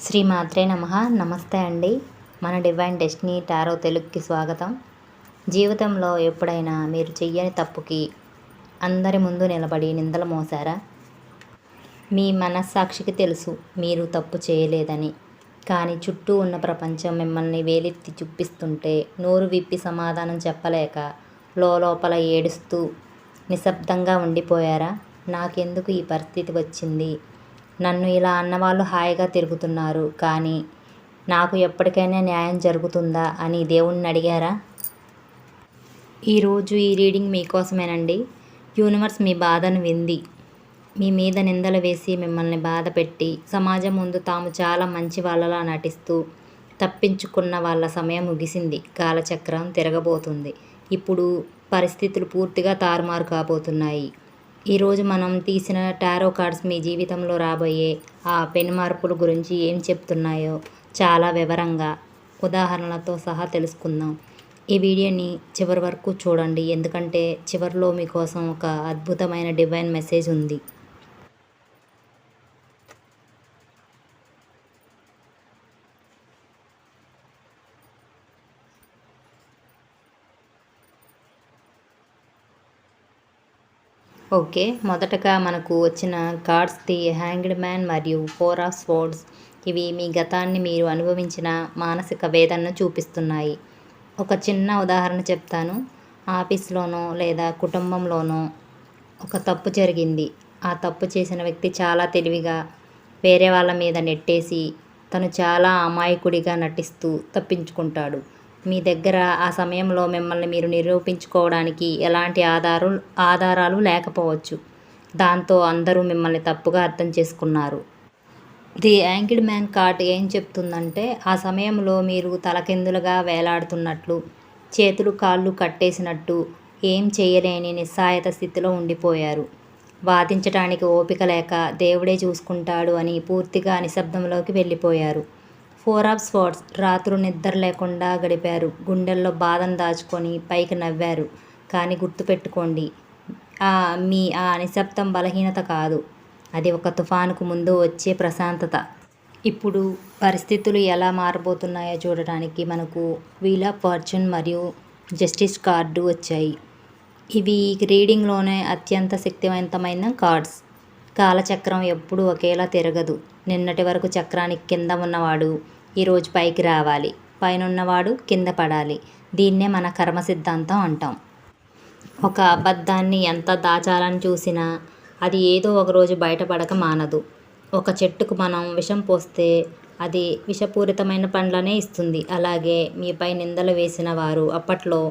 శ్రీమాత్రే నమః. నమస్తే అండి. మన డివైన్ డెస్టినీ టారో తెలుగుకి స్వాగతం. జీవితంలో ఎప్పుడైనా మీరు చెయ్యని తప్పుకి అందరి ముందు నిలబడి నిందలు మోసారా? మీ మనస్సాక్షికి తెలుసు మీరు తప్పు చేయలేదని. కానీ చుట్టూ ఉన్న ప్రపంచం మిమ్మల్ని వేలెత్తి చూపిస్తుంటే నోరు విప్పి సమాధానం చెప్పలేక లోపల ఏడుస్తూ నిశ్శబ్దంగా ఉండిపోయారా? నాకెందుకు ఈ పరిస్థితి వచ్చింది? నన్ను ఇలా అన్నవాళ్ళు హాయిగా తిరుగుతున్నారు, కానీ నాకు ఎప్పటికైనా న్యాయం జరుగుతుందా అని దేవుణ్ణి అడిగారా? ఈరోజు ఈ రీడింగ్ మీకోసమేనండి. యూనివర్స్ మీ బాధను వింది. మీ మీద నిందలు వేసి మిమ్మల్ని బాధ పెట్టి సమాజం ముందు తాము చాలా మంచి వాళ్ళలా నటిస్తూ తప్పించుకున్న వాళ్ళ సమయం ముగిసింది. కాలచక్రం తిరగబోతుంది. ఇప్పుడు పరిస్థితులు పూర్తిగా తారుమారు కాబోతున్నాయి. ఈరోజు మనం తీసిన టారో కార్డ్స్ మీ జీవితంలో రాబోయే ఆ పెను మార్పుల గురించి ఏం చెప్తున్నాయో చాలా వివరంగా ఉదాహరణలతో సహా తెలుసుకుందాం. ఈ వీడియోని చివరి వరకు చూడండి, ఎందుకంటే చివరిలో మీకోసం ఒక అద్భుతమైన డివైన్ మెసేజ్ ఉంది. ఓకే, మొదటగా మనకు వచ్చిన కార్డ్స్ ది హ్యాంగ్డ్ మ్యాన్ మరియు 4 ఆఫ్ స్వర్డ్స్. ఇవి మీ గతాన్ని మీరు అనుభవించిన మానసిక వేదనను చూపిస్తున్నాయి. ఒక చిన్న ఉదాహరణ చెప్తాను. ఆఫీస్లోనో లేదా కుటుంబంలోనో ఒక తప్పు జరిగింది. ఆ తప్పు చేసిన వ్యక్తి చాలా తెలివిగా వేరే వాళ్ళ మీద నెట్టేసి తను చాలా అమాయకుడిగా నటిస్తూ తప్పించుకుంటాడు. మీ దగ్గర ఆ సమయంలో మిమ్మల్ని మీరు నిరూపించుకోవడానికి ఎలాంటి ఆధారాలు లేకపోవచ్చు. దాంతో అందరూ మిమ్మల్ని తప్పుగా అర్థం చేసుకున్నారు. ది యాంగిడ్ మ్యాన్ కార్డ్ ఏం చెప్తుందంటే, ఆ సమయంలో మీరు తలకిందులుగా వేలాడుతున్నట్లు, చేతులు కాళ్ళు కట్టేసినట్టు, ఏం చేయలేని నిస్సహాయత స్థితిలో ఉండిపోయారు. వాదించడానికి ఓపిక లేక దేవుడే చూసుకుంటాడు అని పూర్తిగా నిశ్శబ్దంలోకి వెళ్ళిపోయారు. 4 ఆఫ్ స్వర్డ్స్. రాత్రులు నిద్ర లేకుండా గడిపారు. గుండెల్లో బాధను దాచుకొని పైకి నవ్వారు. కానీ గుర్తుపెట్టుకోండి, మీ నిశ్శబ్దం బలహీనత కాదు, అది ఒక తుఫానుకు ముందు వచ్చే ప్రశాంతత. ఇప్పుడు పరిస్థితులు ఎలా మారబోతున్నాయో చూడటానికి మనకు వీల్ ఆఫ్ ఫార్చ్యూన్ మరియు జస్టిస్ కార్డు వచ్చాయి. ఇవి రీడింగ్లోనే అత్యంత శక్తివంతమైన కార్డ్స్. కాలచక్రం ఎప్పుడూ ఒకేలా తిరగదు. నిన్నటి వరకు చక్రానికి కింద ఉన్నవాడు ఈరోజు పైకి రావాలి, పైనున్నవాడు కింద పడాలి. దీన్నే మన కర్మ సిద్ధాంతం అంటాం. ఒక అబద్ధాన్ని ఎంత దాచాలని చూసినా అది ఏదో ఒకరోజు బయటపడక మానదు. ఒక చెట్టుకు మనం విషం పోస్తే అది విషపూరితమైన పండ్లనే ఇస్తుంది. అలాగే మీపై నిందలు వేసిన వారు అప్పట్లో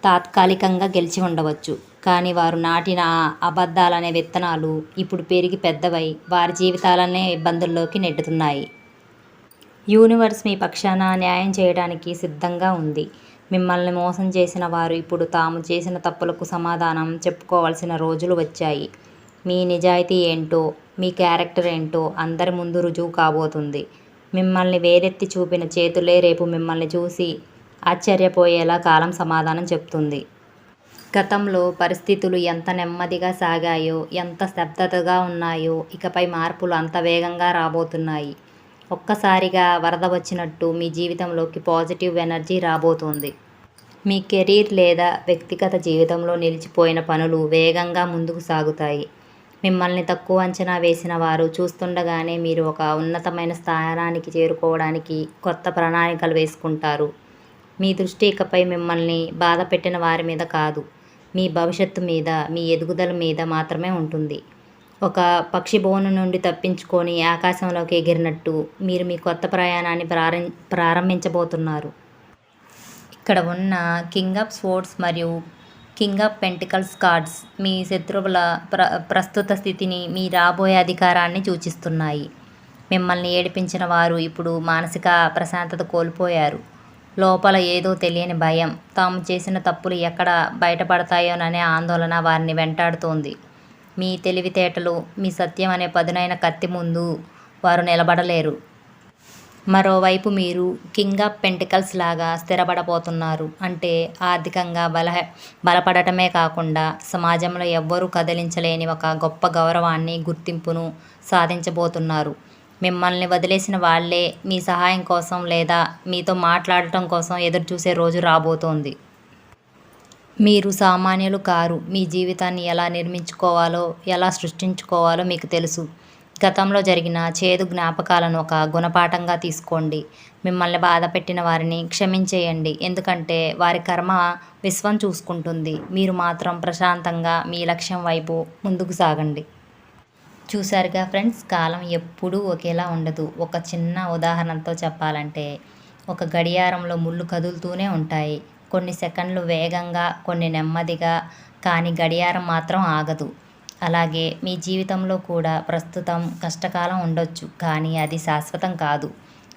తాత్కాలికంగా గెలిచి ఉండవచ్చు, కానీ వారు నాటిన అబద్ధాలనే విత్తనాలు ఇప్పుడు పెరిగి పెద్దవై వారి జీవితాలనే ఇబ్బందుల్లోకి నెట్టుతున్నాయి. యూనివర్స్ మీ పక్షాన న్యాయం చేయడానికి సిద్ధంగా ఉంది. మిమ్మల్ని మోసం చేసిన వారు ఇప్పుడు తాము చేసిన తప్పులకు సమాధానం చెప్పుకోవాల్సిన రోజులు వచ్చాయి. మీ నిజాయితీ ఏంటో, మీ క్యారెక్టర్ ఏంటో అందరి ముందు రుజువు కాబోతుంది. మిమ్మల్ని వేలెత్తి చూపిన చేతులే రేపు మిమ్మల్ని చూసి ఆశ్చర్యపోయేలా కాలం సమాధానం చెప్తుంది. గతంలో పరిస్థితులు ఎంత నెమ్మదిగా సాగాయో, ఎంత స్తబ్దతగా ఉన్నాయో, ఇకపై మార్పులు అంత వేగంగా రాబోతున్నాయి. ఒక్కసారిగా వరద వచ్చినట్టు మీ జీవితంలోకి పాజిటివ్ ఎనర్జీ రాబోతోంది. మీ కెరీర్ లేదా వ్యక్తిగత జీవితంలో నిలిచిపోయిన పనులు వేగంగా ముందుకు సాగుతాయి. మిమ్మల్ని తక్కువ అంచనా వేసిన వారు చూస్తుండగానే మీరు ఒక ఉన్నతమైన స్థానానికి చేరుకోవడానికి కొత్త ప్రణాళికలు వేసుకుంటారు. మీ దృష్టి ఇకపై మిమ్మల్ని బాధ పెట్టిన వారి మీద కాదు, మీ భవిష్యత్తు మీద, మీ ఎదుగుదల మీద మాత్రమే ఉంటుంది. ఒక పక్షి బోను నుండి తప్పించుకొని ఆకాశంలోకి ఎగిరినట్టు మీరు మీ కొత్త ప్రయాణాన్ని ప్రారంభించబోతున్నారు. ఇక్కడ ఉన్న కింగ్ ఆఫ్ స్వర్డ్స్ మరియు కింగ్ ఆఫ్ పెంటికల్స్ కార్డ్స్ మీ శత్రువుల ప్రస్తుత స్థితిని, మీ రాబోయే అధికారాన్ని సూచిస్తున్నాయి. మిమ్మల్ని ఏడిపించిన వారు ఇప్పుడు మానసిక ప్రశాంతత కోల్పోయారు. లోపల ఏదో తెలియని భయం, తాము చేసిన తప్పులు ఎక్కడ బయటపడతాయోననే ఆందోళన వారిని వెంటాడుతోంది. మీ తెలివితేటలు, మీ సత్యం అనే పదునైన కత్తి ముందు వారు నిలబడలేరు. మరోవైపు మీరు కింగ్ ఆఫ్ పెంటికల్స్ లాగా స్థిరపడబోతున్నారు. అంటే ఆర్థికంగా బలపడటమే కాకుండా సమాజంలో ఎవ్వరూ కదిలించలేని ఒక గొప్ప గౌరవాన్ని, గుర్తింపును సాధించబోతున్నారు. మిమ్మల్ని వదిలేసిన వాళ్ళే మీ సహాయం కోసం లేదా మీతో మాట్లాడటం కోసం ఎదురుచూసే రోజు రాబోతోంది. మీరు సామాన్యులు కారు. మీ జీవితాన్ని ఎలా నిర్మించుకోవాలో, ఎలా సృష్టించుకోవాలో మీకు తెలుసు. గతంలో జరిగిన చేదు జ్ఞాపకాలను ఒక గుణపాఠంగా తీసుకోండి. మిమ్మల్ని బాధపెట్టిన వారిని క్షమించేయండి. ఎందుకంటే వారి కర్మ విశ్వం చూసుకుంటుంది. మీరు మాత్రం ప్రశాంతంగా మీ లక్ష్యం వైపు ముందుకు సాగండి. చూశారుగా ఫ్రెండ్స్, కాలం ఎప్పుడూ ఒకేలా ఉండదు. ఒక చిన్న ఉదాహరణతో చెప్పాలంటే, ఒక గడియారంలో ముళ్ళు కదులుతూనే ఉంటాయి. కొన్ని సెకన్లు వేగంగా, కొన్ని నెమ్మదిగా, కానీ గడియారం మాత్రం ఆగదు. అలాగే మీ జీవితంలో కూడా ప్రస్తుతం కష్టకాలం ఉండొచ్చు, కానీ అది శాశ్వతం కాదు.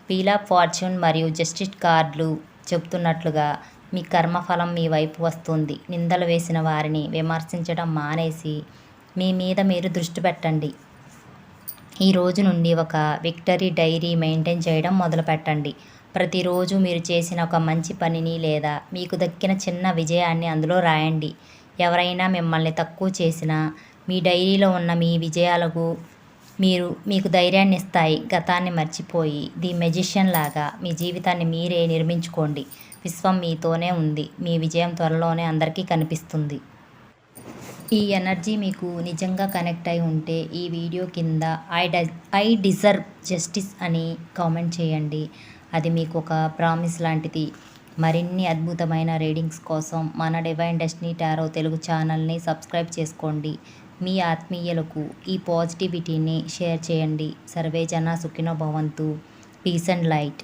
వీల్ ఆఫ్ ఫార్చ్యూన్ మరియు జస్టిస్ కార్డులు చెబుతున్నట్లుగా మీ కర్మఫలం మీ వైపు వస్తుంది. నిందలు వేసిన వారిని విమర్శించడం మానేసి మీ మీద మీరు దృష్టి పెట్టండి. ఈ రోజు నుండి ఒక విక్టరీ డైరీ మెయింటైన్ చేయడం మొదలుపెట్టండి. ప్రతిరోజు మీరు చేసిన ఒక మంచి పనిని లేదా మీకు దక్కిన చిన్న విజయాన్ని అందులో రాయండి. ఎవరైనా మిమ్మల్ని తక్కువ చేసినా మీ డైరీలో ఉన్న మీ విజయాలకు మీకు ధైర్యాన్ని ఇస్తాయి. గతాన్ని మర్చిపోయి ది మెజిషియన్ లాగా మీ జీవితాన్ని మీరే నిర్మించుకోండి. విశ్వం మీతోనే ఉంది. మీ విజయం త్వరలోనే అందరికీ కనిపిస్తుంది. ఈ ఎనర్జీ మీకు నిజంగా కనెక్ట్ అయి ఉంటే ఈ వీడియో కింద ఐ డిజర్వ్ జస్టిస్ అని కామెంట్ చేయండి. అది మీకు ఒక ప్రామిస్ లాంటిది. మరిన్ని అద్భుతమైన రీడింగ్స్ కోసం మన డివైన్ డెస్టినీ టారో తెలుగు ఛానల్ని సబ్స్క్రైబ్ చేసుకోండి. మీ ఆత్మీయులకు ఈ పాజిటివిటీని షేర్ చేయండి. సర్వే జన సుఖినో భవంతు. Peace and light.